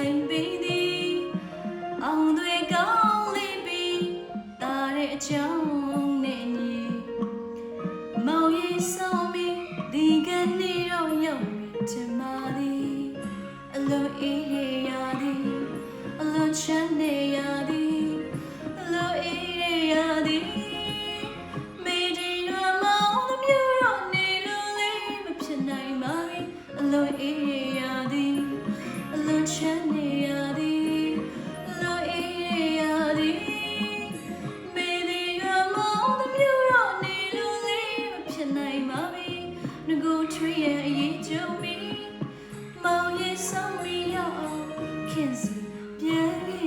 ဆိုင်ပေးသည်အောင်တွေကောင်းလေးပြီးတာတဲ့အကြောင်းနဲ့ညီမောင်ရီဆောင်ပြီးဒီကနေ့တော့ရောက်ပြီချင်ပါသည်အလုံးအေးရသည်အလုံးချမ်းနေရသည်အလုံးအေးရသည်မေဒီရမောင်သမီးရောနေလို့လေးမဖြစ်နိုင်ပါဘူးအလုံးအေးရသည်အလုံးချမ်းနေရသည်အလုံးအေးရသည်မေဒီရမောင်သမီးရောနေလို့လေးမဖြစ်နိုင်ပါဘူးငကိုထွေးရဲ့အရေးကြုံပြီးမောင်ရဲ့ဆောင်ပြီးရောက်အောင်ခင်စီပြန်